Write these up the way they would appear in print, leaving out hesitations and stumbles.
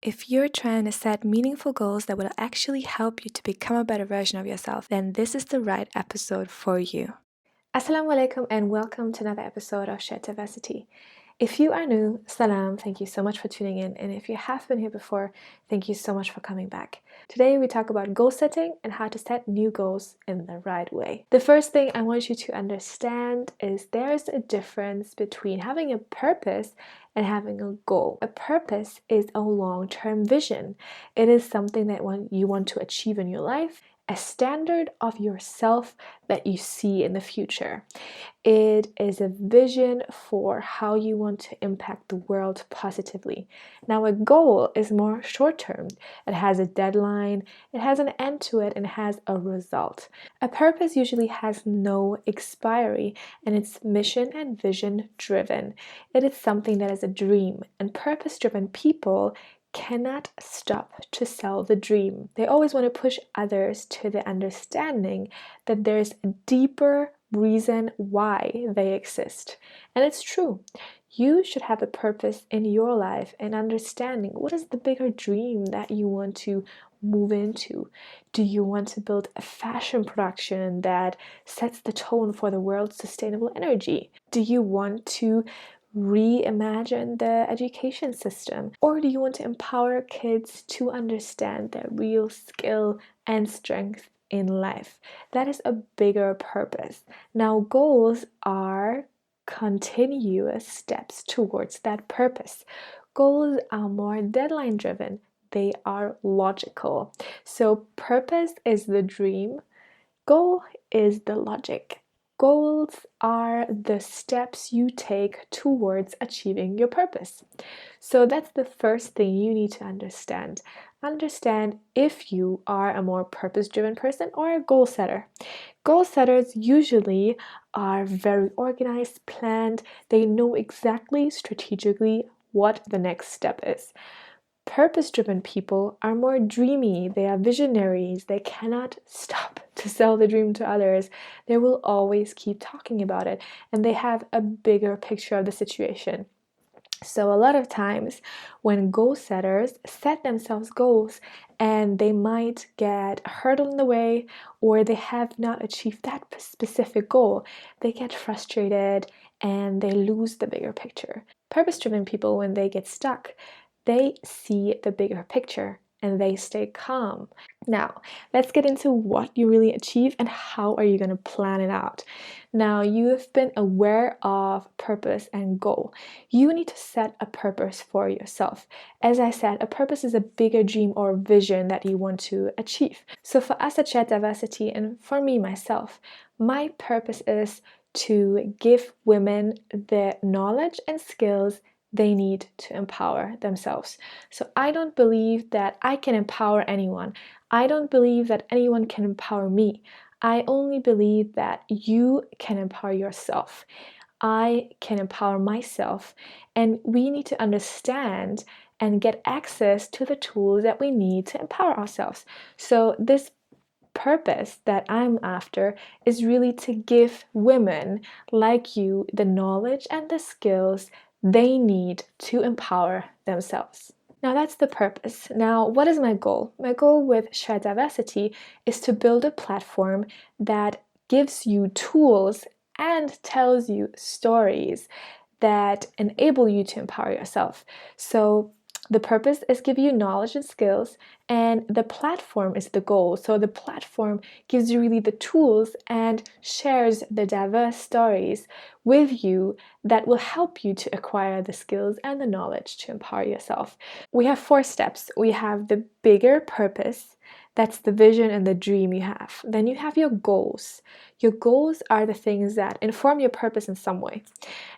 If you're trying to set meaningful goals that will actually help you to become a better version of yourself, then this is the right episode for you. Assalamu alaikum and welcome to another episode of Shared Diversity. If you are new, salam, thank you so much for tuning in. And if you have been here before, thank you so much for coming back. Today we talk about goal setting and how to set new goals in the right way. The first thing I want you to understand is there's a difference between having a purpose and having a goal. A purpose is a long-term vision. It is something that you want to achieve in your life, a standard of yourself that you see in the future. It is a vision for how you want to impact the world positively. Now, a goal is more short term. It has a deadline, it has an end to it, and it has a result. A purpose usually has no expiry, and it's mission and vision driven. It is something that is a dream, and purpose driven people cannot stop to sell the dream. They always want to push others to the understanding that there's a deeper reason why they exist. And it's true. You should have a purpose in your life and understanding what is the bigger dream that you want to move into. Do you want to build a fashion production that sets the tone for the world's sustainable energy? Do you want to reimagine the education system? Or do you want to empower kids to understand their real skill and strength in life? That is a bigger purpose. Now, goals are continuous steps towards that purpose. Goals are more deadline driven. They are logical. So purpose is the dream, goal is the logic. Goals are the steps you take towards achieving your purpose. So that's the first thing you need to understand. Understand if you are a more purpose-driven person or a goal setter. Goal setters usually are very organized, planned. They know exactly strategically what the next step is. Purpose-driven people are more dreamy, they are visionaries, they cannot stop to sell the dream to others. They will always keep talking about it, and they have a bigger picture of the situation. So a lot of times when goal setters set themselves goals and they might get a hurdle in the way or they have not achieved that specific goal, they get frustrated and they lose the bigger picture. Purpose-driven people, when they get stuck, they see the bigger picture and they stay calm. Now, let's get into what you really achieve and how are you going to plan it out. Now, you've been aware of purpose and goal. You need to set a purpose for yourself. As I said, a purpose is a bigger dream or vision that you want to achieve. So for us at Shared Diversity and for me myself, my purpose is to give women the knowledge and skills they need to empower themselves. So I don't believe that I can empower anyone. I don't believe that anyone can empower me. I only believe that you can empower yourself. I can empower myself, and we need to understand and get access to the tools that we need to empower ourselves. So this purpose that I'm after is really to give women like you the knowledge and the skills they need to empower themselves. Now that's the purpose. Now, what is my goal? My goal with Shared Diversity is to build a platform that gives you tools and tells you stories that enable you to empower yourself. So the purpose is give you knowledge and skills, and the platform is the goal. So the platform gives you really the tools and shares the diverse stories with you that will help you to acquire the skills and the knowledge to empower yourself. We have 4 steps. We have the bigger purpose. That's the vision and the dream you have. Then you have your goals. Your goals are the things that inform your purpose in some way.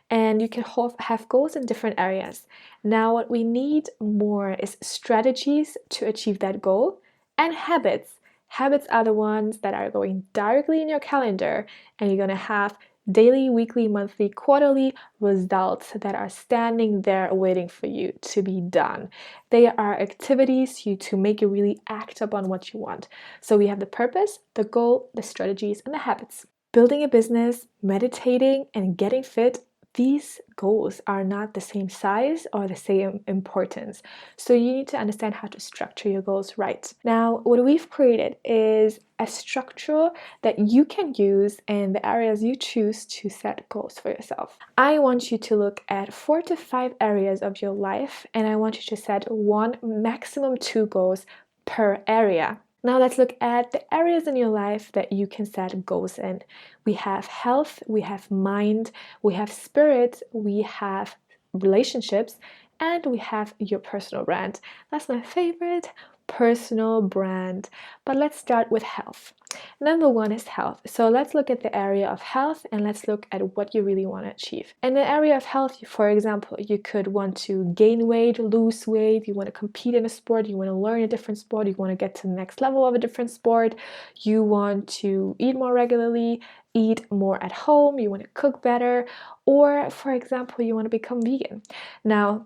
And you can have goals in different areas. Now, what we need more is strategies to achieve that goal and habits. Habits are the ones that are going directly in your calendar, and you're going to have daily, weekly, monthly, quarterly results that are standing there waiting for you to be done. They are activities to make you really act upon what you want. So we have the purpose, the goal, the strategies, and the habits. Building a business, meditating, and getting fit these goals are not the same size or the same importance. So you need to understand how to structure your goals right. Now, what we've created is a structure that you can use in the areas you choose to set goals for yourself. I want you to look at 4 to 5 areas of your life, and I want you to set 1, maximum 2 goals per area. Now let's look at the areas in your life that you can set goals in. We have health, we have mind, we have spirit, we have relationships, and we have your personal brand. That's my favorite, personal brand. But let's start with health. Number 1 is health. So let's look at the area of health and let's look at what you really want to achieve. In the area of health, for example, you could want to gain weight, lose weight, you want to compete in a sport, you want to learn a different sport, you want to get to the next level of a different sport, you want to eat more regularly, eat more at home, you want to cook better, or for example, you want to become vegan. Now,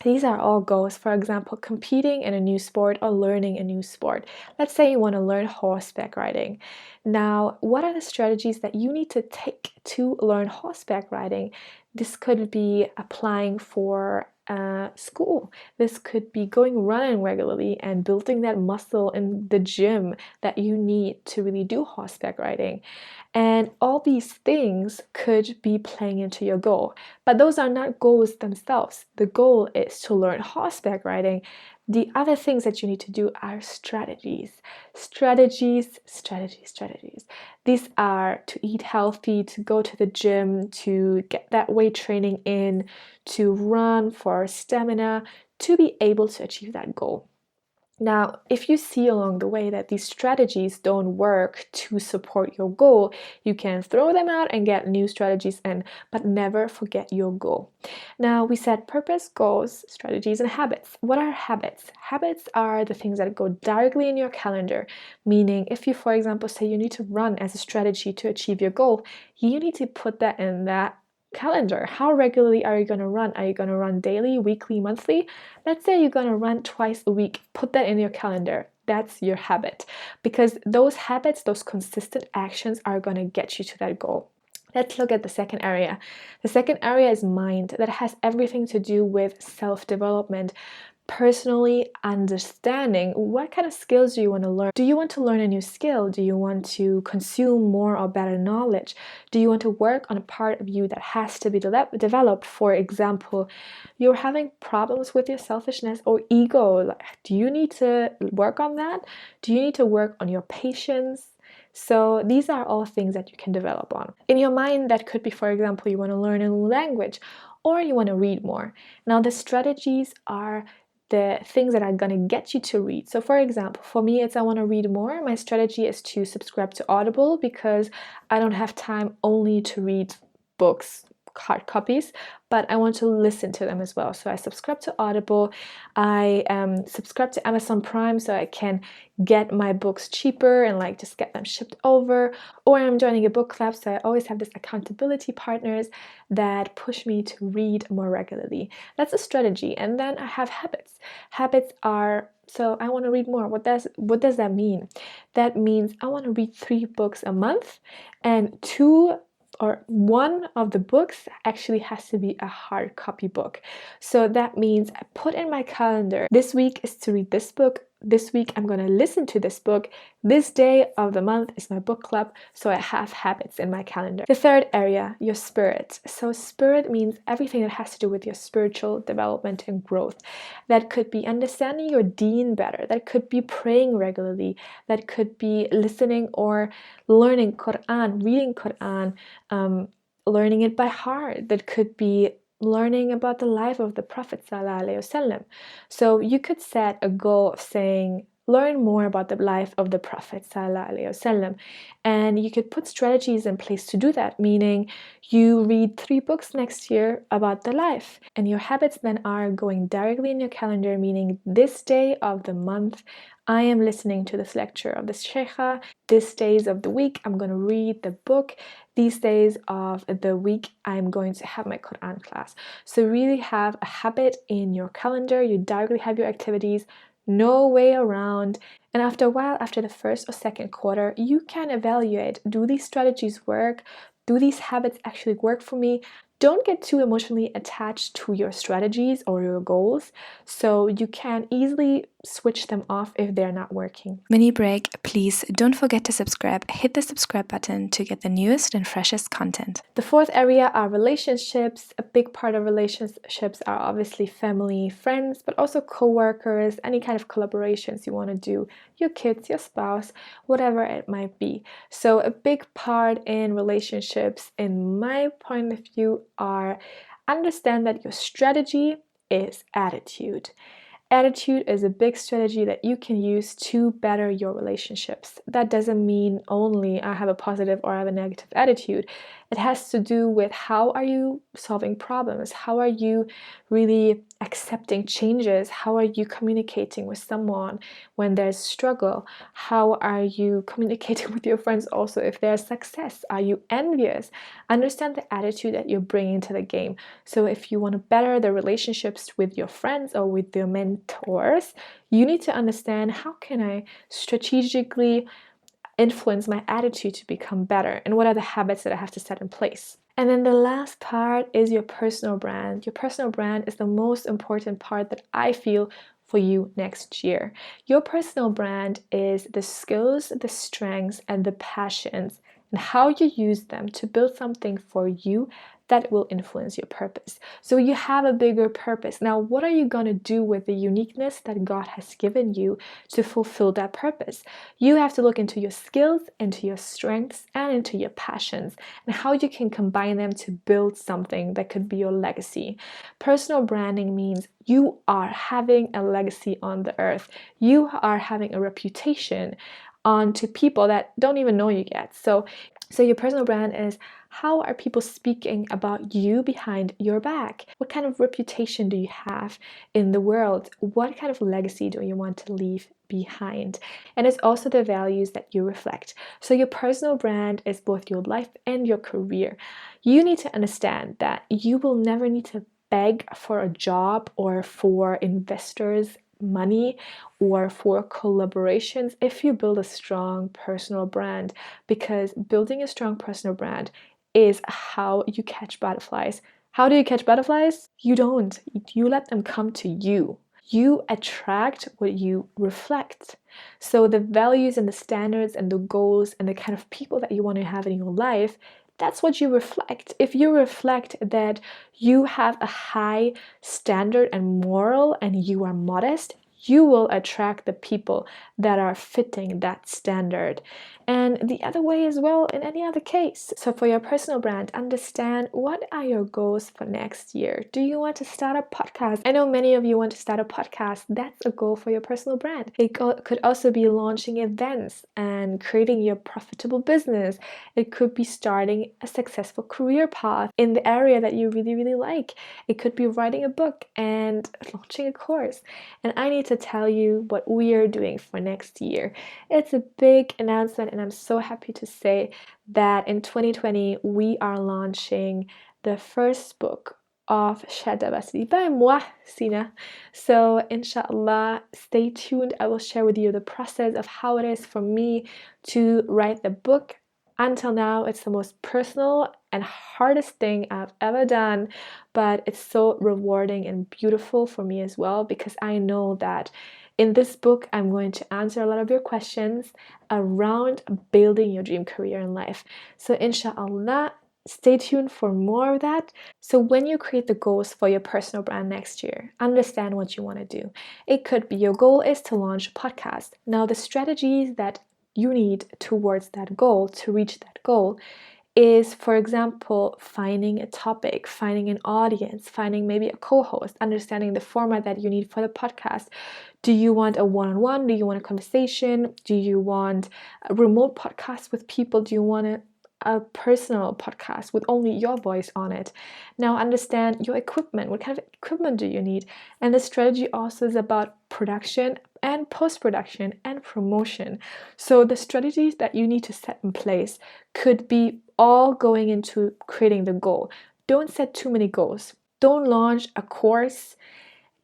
these are all goals. For example, competing in a new sport or learning a new sport. Let's say you want to learn horseback riding. Now, what are the strategies that you need to take to learn horseback riding? This could be applying for school. This could be going running regularly and building that muscle in the gym that you need to really do horseback riding. And all these things could be playing into your goal. But those are not goals themselves. The goal is to learn horseback riding. The other things that you need to do are strategies. Strategies. These are to eat healthy, to go to the gym, to get that weight training in, to run for stamina, to be able to achieve that goal. Now, if you see along the way that these strategies don't work to support your goal, you can throw them out and get new strategies in, but never forget your goal. Now, we set purpose, goals, strategies, and habits. What are habits? Habits are the things that go directly in your calendar, meaning if you, for example, say you need to run as a strategy to achieve your goal, you need to put that in that calendar. How regularly are you going to run? Are you going to run daily, weekly, monthly? Let's say you're going to run twice a week. Put that in your calendar. That's your habit, because those habits, those consistent actions are going to get you to that goal. Let's look at the second area. The second area is mind. That has everything to do with self-development. Personally understanding what kind of skills do you want to learn. Do you want to learn a new skill? Do you want to consume more or better knowledge? Do you want to work on a part of you that has to be developed? For example, you're having problems with your selfishness or ego. Do you need to work on that? Do you need to work on your patience? So these are all things that you can develop on. In your mind, that could be, for example, you want to learn a new language or you want to read more. Now, the strategies are the things that are going to get you to read. So for example, for me, it's I want to read more. My strategy is to subscribe to Audible because I don't have time only to read books, hard copies, but I want to listen to them as well. So I subscribe to Audible. I subscribe to Amazon Prime so I can get my books cheaper and like just get them shipped over. Or I'm joining a book club, so I always have this accountability partners that push me to read more regularly. That's a strategy. And then I have habits. Habits are, so I want to read more. What does that mean? That means I want to read 3 books a month, and 2 or 1 of the books actually has to be a hard copy book. So that means I put in my calendar, this week is to read this book, this week I'm going to listen to this book, this day of the month is my book club, so I have habits in my calendar. The third area, your spirit. So spirit means everything that has to do with your spiritual development and growth. That could be understanding your deen better, that could be praying regularly, that could be listening or learning Quran, reading Quran, learning it by heart. That could be learning about the life of the Prophet ﷺ. So you could set a goal of saying, learn more about the life of the Prophet ﷺ. And you could put strategies in place to do that, meaning you read 3 books next year about the life. And your habits then are going directly in your calendar, meaning this day of the month, I am listening to this lecture of this sheikha. This days of the week, I'm going to read the book. These days of the week, I'm going to have my Quran class. So really have a habit in your calendar. You directly have your activities, no way around. And after a while, after the first or second quarter, you can evaluate, do these strategies work? Do these habits actually work for me? don't get too emotionally attached to your strategies or your goals, so you can easily switch them off if they're not working. Mini break, please don't forget to subscribe. Hit the subscribe button to get the newest and freshest content. The fourth area are relationships. A big part of relationships are obviously family, friends, but also co-workers, any kind of collaborations you want to do, your kids, your spouse, whatever it might be. So a big part in relationships, in my point of view, are understand that your strategy is attitude. Attitude is a big strategy that you can use to better your relationships. That doesn't mean only I have a positive or I have a negative attitude. It has to do with how are you solving problems? How are you really accepting changes? How are you communicating with someone when there's struggle? How are you communicating with your friends also if there's success? Are you envious? Understand the attitude that you're bringing to the game. So if you want to better the relationships with your friends or with your mentors, you need to understand how can I strategically influence my attitude to become better, and what are the habits that I have to set in place. And then the last part is your personal brand. Your personal brand is the most important part that I feel for you next year. Your personal brand is the skills, the strengths, and the passions, and how you use them to build something for you that will influence your purpose. So you have a bigger purpose. Now, what are you going to do with the uniqueness that God has given you to fulfill that purpose? You have to look into your skills, into your strengths, and into your passions, and how you can combine them to build something that could be your legacy. Personal branding means you are having a legacy on the earth. You are having a reputation onto people that don't even know you yet. So your personal brand is, how are people speaking about you behind your back? What kind of reputation do you have in the world? What kind of legacy do you want to leave behind? And it's also the values that you reflect. So your personal brand is both your life and your career. You need to understand that you will never need to beg for a job or for investors' money or for collaborations if you build a strong personal brand, because building a strong personal brand is how you catch butterflies. How do you catch butterflies? You don't. You let them come to you. You attract what you reflect. So the values and the standards and the goals and the kind of people that you want to have in your life, that's what you reflect. If you reflect that you have a high standard and moral and you are modest, you will attract the people that are fitting that standard. And the other way as well in any other case. So for your personal brand, understand what are your goals for next year. Do you want to start a podcast? I know many of you want to start a podcast. That's a goal for your personal brand. It could also be launching events and creating your profitable business. It could be starting a successful career path in the area that you really, really like. It could be writing a book and launching a course. And I need to tell you what we are doing for next year. It's a big announcement, and I'm so happy to say that in 2020 we are launching the first book of Shared Diversity by moi, Sina. So inshallah, stay tuned. I will share with you the process of how it is for me to write the book. Until now, it's the most personal and hardest thing I've ever done, but it's so rewarding and beautiful for me as well, because I know that in this book, I'm going to answer a lot of your questions around building your dream career in life. So inshallah, stay tuned for more of that. So when you create the goals for your personal brand next year, understand what you want to do. It could be your goal is to launch a podcast. Now, the strategies that you need towards that goal, to reach that goal, is, for example, finding a topic, finding an audience, finding maybe a co-host, understanding the format that you need for the podcast. Do you want a one-on-one? Do you want a conversation? Do you want a remote podcast with people? Do you want a personal podcast with only your voice on it? Now understand your equipment. What kind of equipment do you need? And the strategy also is about production and post-production and promotion. So the strategies that you need to set in place could be all going into creating the goal. Don't set too many goals. Don't launch a course,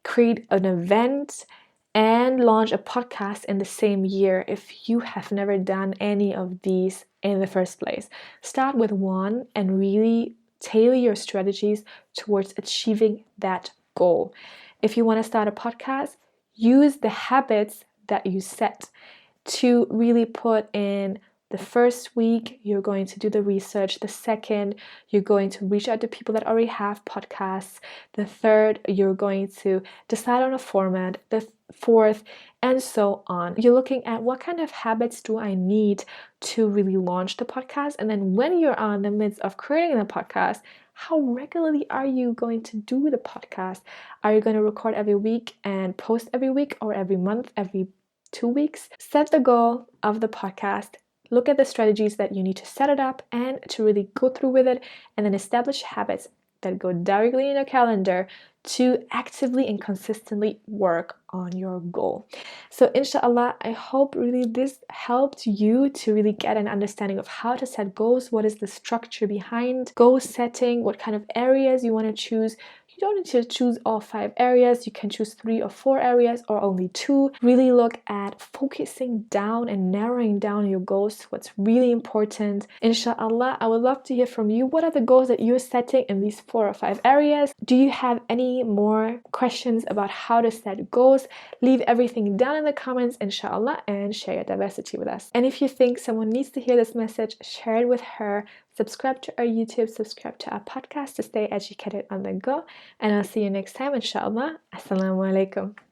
create an event, and launch a podcast in the same year if you have never done any of these in the first place. Start with one and really tailor your strategies towards achieving that goal. If you want to start a podcast, use the habits that you set to really put in. The first week, you're going to do the research. The second, you're going to reach out to people that already have podcasts. The third, you're going to decide on a format. The fourth, and so on. You're looking at what kind of habits do I need to really launch the podcast? And then when you're on the midst of creating the podcast, how regularly are you going to do the podcast? Are you going to record every week and post every week, or every month, every 2 weeks? Set the goal of the podcast. Look at the strategies that you need to set it up and to really go through with it, and then establish habits that go directly in your calendar to actively and consistently work on your goal. So inshallah, I hope really this helped you to really get an understanding of how to set goals, what is the structure behind goal setting, what kind of areas you want to choose. You don't need to choose all 5 areas. You can choose 3 or 4 areas, or only 2. Really look at focusing down and narrowing down your goals to what's really important. Inshallah, I would love to hear from you. What are the goals that you're setting in these 4 or 5 areas? Do you have any more questions about how to set goals? Leave everything down in the comments, inshallah, and share your diversity with us. And if you think someone needs to hear this message, share it with her. Subscribe to our YouTube, subscribe to our podcast to stay educated on the go. And I'll see you next time, inshallah. Assalamu alaikum.